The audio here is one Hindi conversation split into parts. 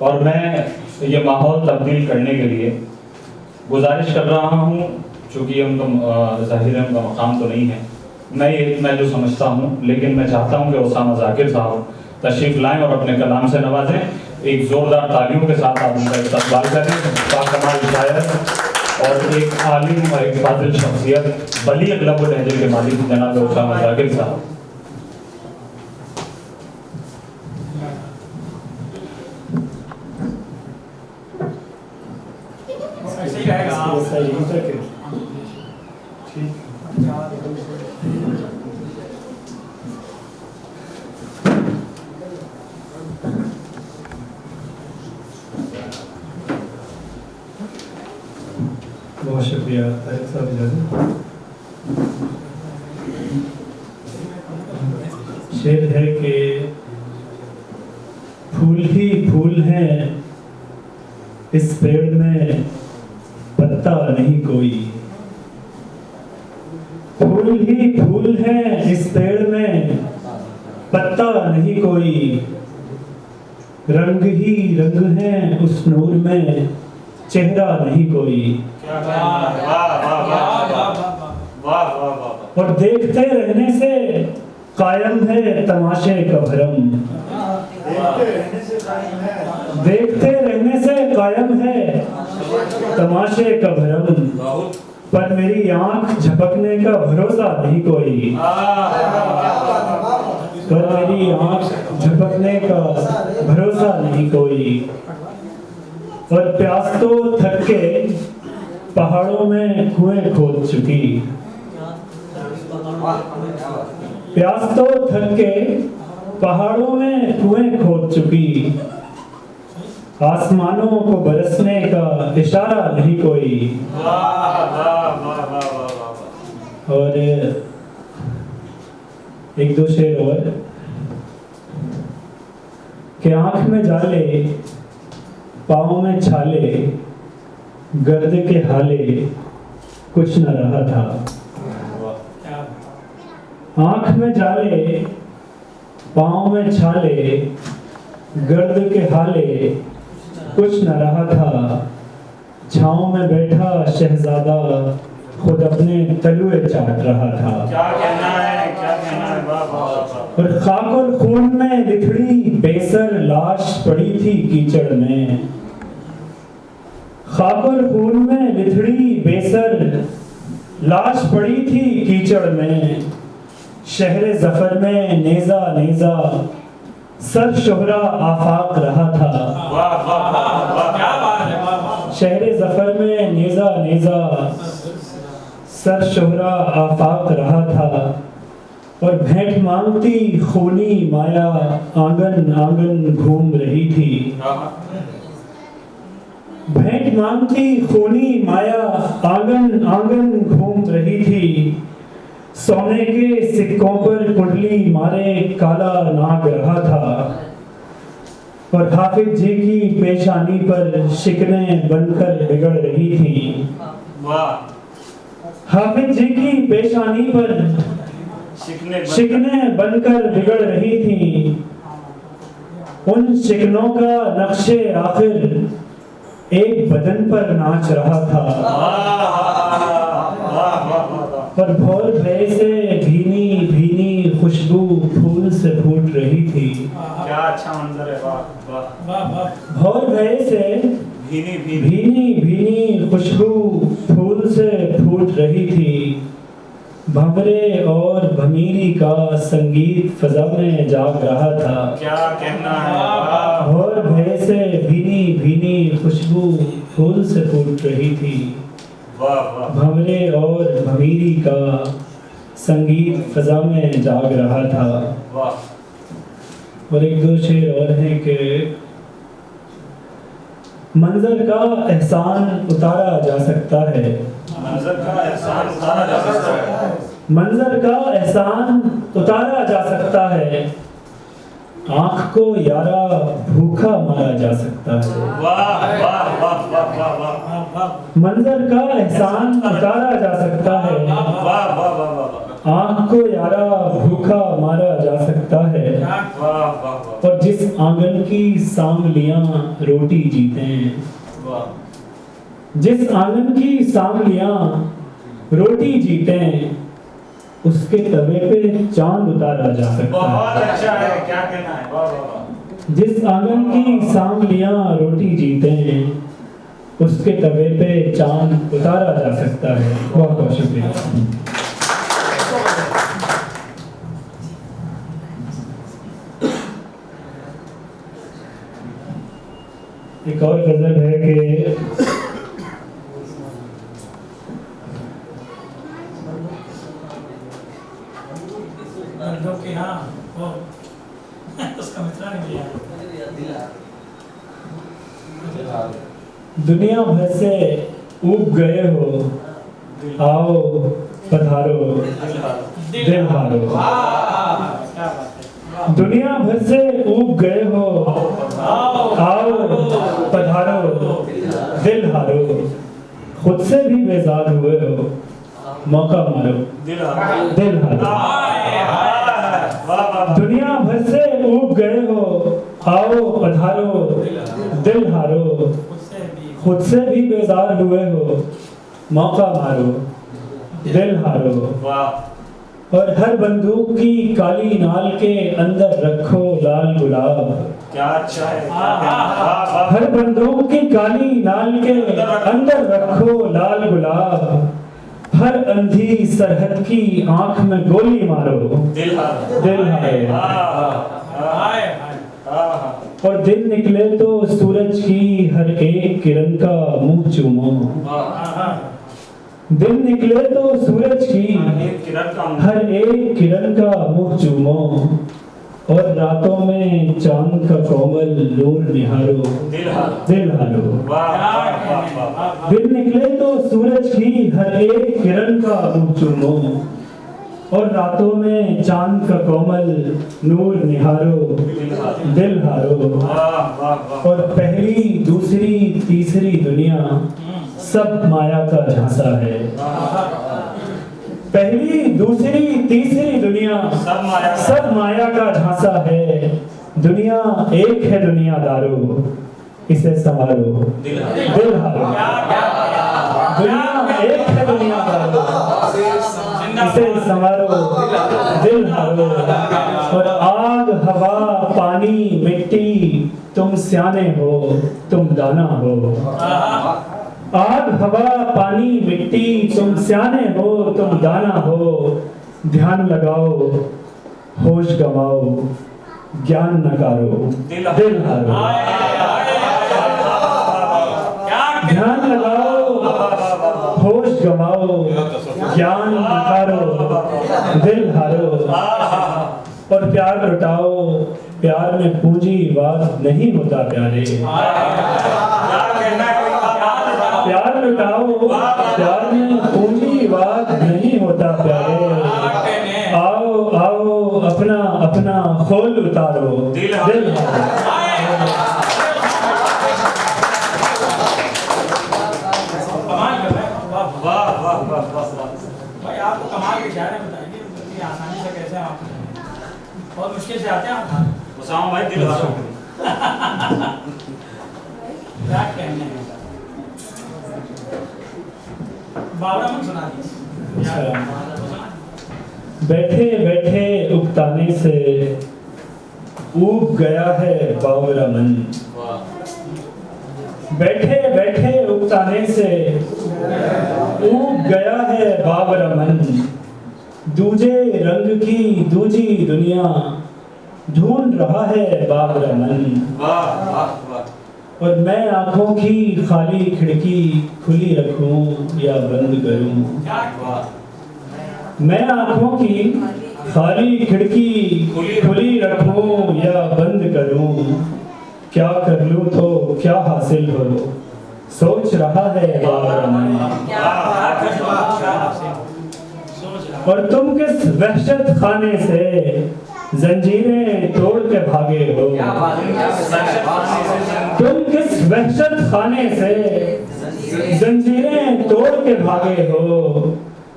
और मैं ये माहौल तब्दील करने के लिए गुजारिश कर रहा हूँ, चूँकि उनका ज़ाहिर है उनका मकाम तो नहीं है, मैं ये इतना जो समझता हूँ, लेकिन मैं चाहता हूँ कि उसामा ज़ाकिर साहब तशरीफ़ लाएँ और अपने कलाम से नवाजें। एक ज़ोरदार तालियों के साथ आप उनका इस्तक़बाल करें। बाकमाल शायर और एक आलिम और एक फाज़िल शख्सियत बलीग़ लब लहजे के मालिक जनाब उसामा ज़ाकिर साहब। बहुत शुक्रिया तारिक साहब इजाज़त। शेर है कि फूल ही फूल हैं इस पेड़ में पत्ता नहीं कोई, फूल ही फूल हैं इस पेड़ में पत्ता नहीं कोई, रंग ही रंग हैं उस नूर में चेहरा नहीं कोई। और देखते रहने से कायम है तमाशे का भरम, देखते रहने से कायम है तमाशे का भरम, पर मेरी आंख झपकने का भरोसा नहीं कोई, पर मेरी आंख झपकने का भरोसा नहीं कोई। और प्यास तो थक के पहाड़ों में कुएं खोद चुकी, प्यास तो थक के पहाड़ों में कुएं खोद चुकी, आसमानों को बरसने का इशारा नहीं कोई। और एक दो शेर और कि आंख में जाले पाँव में छाले गर्द के हाले कुछ न रहा था, आंख में जाले पाँव में छाले गर्द के हाले कुछ न रहा था, छाँव में बैठा शहजादा खुद अपने तलुए चाट रहा था। क्या कहना है, क्या कहना है, वाह वाह वाह। और खाक और खून में लिथड़ी बेसर लाश पड़ी थी कीचड़ में, खाक और खून में लिथड़ी बेसर लाश पड़ी थी कीचड़ में, शहरे ज़फर में नेज़ा नेज़ा सर शोहरा आफाक रहा था। वाह वाह वाह, क्या बात है, वाह वाह। शहरे ज़फर में नेज़ा नेज़ा सर शोहरा आफाक रहा था, और भेंट मांगती खूनी माया आंगन आंगन घूम रही थी, भेंट मांगती खूनी माया आंगन आंगन घूम रही थी, सोने के सिक्कों पर कुंडली मारे काला नाग रहा था, और हाफिज जी की पेशानी पर शिकने बनकर बिगड़ रही थी। वाह। हाफिज जी की पेशानी पर शिकने बनकर बिगड़ रही थी, उन शिकनों का नक्शे आखिर एक बदन पर नाच रहा था। और भौर भय से भीनी भीनी खुशबू फूल से फूट रही थी। क्या अच्छा मंजर है, वाह वाह। भौर भय से भीनी भीनी भीनी खुशबू फूल से फूट रही थी, भंवरे और भमीरी का संगीत फजा में जाग रहा था। क्या कहना है, भौर भय से भीनी भीनी खुशबू फूल से फूट रही थी, भंवरे और भमीरी का संगीत फजा में जाग रहा था। और एक दो शेर और हैं कि मंजर का एहसान उतारा जा सकता है, मंजर का एहसान उतारा जा सकता है, मंजर का एहसान उतारा जा सकता है, आँख को यारा भूखा मारा जा सकता है। वाह वाह वाह वाह वाह वाह। मंजर का एहसान उतारा जा सकता है, वाह वाह वाह वाह। आँख को यारा भूखा मारा जा सकता है, वाह वाह वाह और जिस आंगन की सांवलियां रोटी जीते हैं, वाह जिस आंगन की सांवलियां रोटी जीते हैं, उसके तवे पे चांद उतारा जा सकता बहुत है। अच्छा है, क्या कहना है, वाह वाह वाह। जिस आंगन की सांवलियां रोटी जीते हैं, उसके तवे पे चांद उतारा जा सकता है। बहुत बहुत शुक्रिया। एक और गजल है कि उसका मित्रा नहीं लिया। दुनिया भर से ऊब गए हो, आओ पधारो दिल हारो। क्या बात है। दुनिया भर से ऊब गए हो, आओ पधारो दिल हारो। खुद से भी बेजार हुए हो, मौका मारो दिल हारो। दुनिया भर से ऊब गए हो, आओ पधारो दिल हारो। खुद से भी बेजार हुए हो, मौका मारो दिल हारो। और हर बंदूक की काली नाल के अंदर रखो लाल गुलाब। क्या अच्छा है, हर बंदूक की काली नाल के अंदर रखो लाल गुलाब। हर अंधी सरहद की आंख में गोली मारो दिल दिल हारो। और दिन निकले तो सूरज की हर एक किरण का मुंह चूमो। दिन निकले तो सूरज की हर एक किरण का मुंह चूमो। और रातों में चांद का कोमल नूर निहारो दिल हारो। दिन निकले तो सूरज की हर एक किरण का मुंह चूमो। और रातों में चांद का कोमल नूर निहारो दिल हारो। और पहली दूसरी तीसरी दुनिया सब माया का झांसा है। पहली दूसरी तीसरी दुनिया सब माया का झांसा है। दुनिया एक है दुनियादारो, इसे संवारो दिल हारो। दुनिया एक है दुनियादारो, इसे संवारो दिल हारो। और आग हवा पानी मिट्टी तुम स्याने हो, तुम दाना हो। आग हवा पानी मिट्टी तुम स्याने हो, तुम दाना हो। ध्यान लगाओ होश गवाओ, ज्ञान नकारो दिल हारो। ध्यान लगाओ होश गवाओ, ज्ञान नकारो दिल हारो। और प्यार लुटाओ, प्यार में पूंजीवाद नहीं होता प्यारे। प्यार लुटाओ, प्यार में पूंजीवाद नहीं होता प्यारे। आओ आओ अपना अपना खोल उतारो दिल भाई आपको कमाल के इशारे बताएंगे, इतनी आसानी से कैसे आप बहुत मुश्किल से आते हैं आप उसामा भाई दिल हारो। क्या कहने हैं बावड़ा मन सुना दीजिए। बैठे बैठे उकताने से ऊब गया है बावरा मन। बैठे बैठे उकताने से ऊब गया है बावरा मन। दूजे रंग की दूजी दुनिया ढूंढ रहा है बावरा मन। और मैं आंखों की खाली खिड़की खुली रखूं या बंद करूं। मैं आंखों की खाली खिड़की खुली रखूं या बंद करूं। क्या कर लूं तो क्या हासिल हो, सोच रहा है बावरा मन। और तुम किस वहशत खाने से जंजीरें तोड़ के भागे हो। तुम किस वहशत खाने से जंजीरें तोड़ के भागे हो।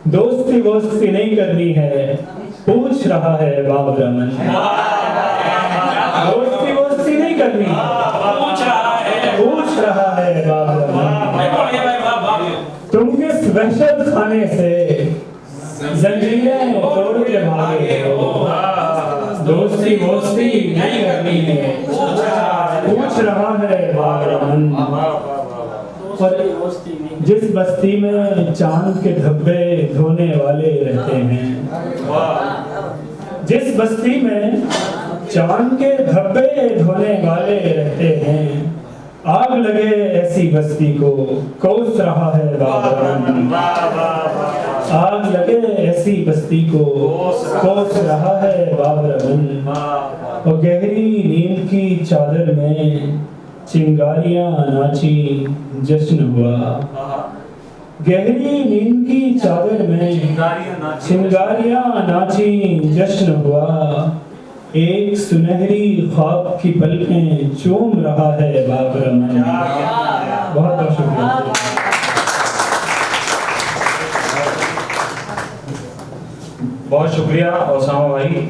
दोस्ती वोस्ती नहीं करनी है, पूछ रहा है बाबरा मन। दोस्ती वोस्ती नहीं करनी, पूछ रहा है बाबरा मन। तुम किस वहशत खाने से जंजीरें तोड़ के भागे हो। दोस्ती वोस्ती नहीं करनी है, पूछ रहा है बाबरा मन। और जिस बस्ती में चांद के धब्बे धोने वाले रहते हैं, जिस बस्ती में चांद के धब्बे धोने वाले रहते हैं, आग लगे ऐसी बस्ती को कोस रहा है बाबरा मन। आग लगे ऐसी बस्ती को कोस रहा है बाबरा मन। और गहरी नींद की चादर में चिंगारियां नाची जश्न हुआ। गहरी नींद की चादर में चिंगारियां नाची जश्न हुआ। एक सुनहरी ख्वाब की पलकें चूम रहा है बाबरा मन। बहुत बहुत शुक्रिया। बहुत शुक्रिया ओसामा भाई।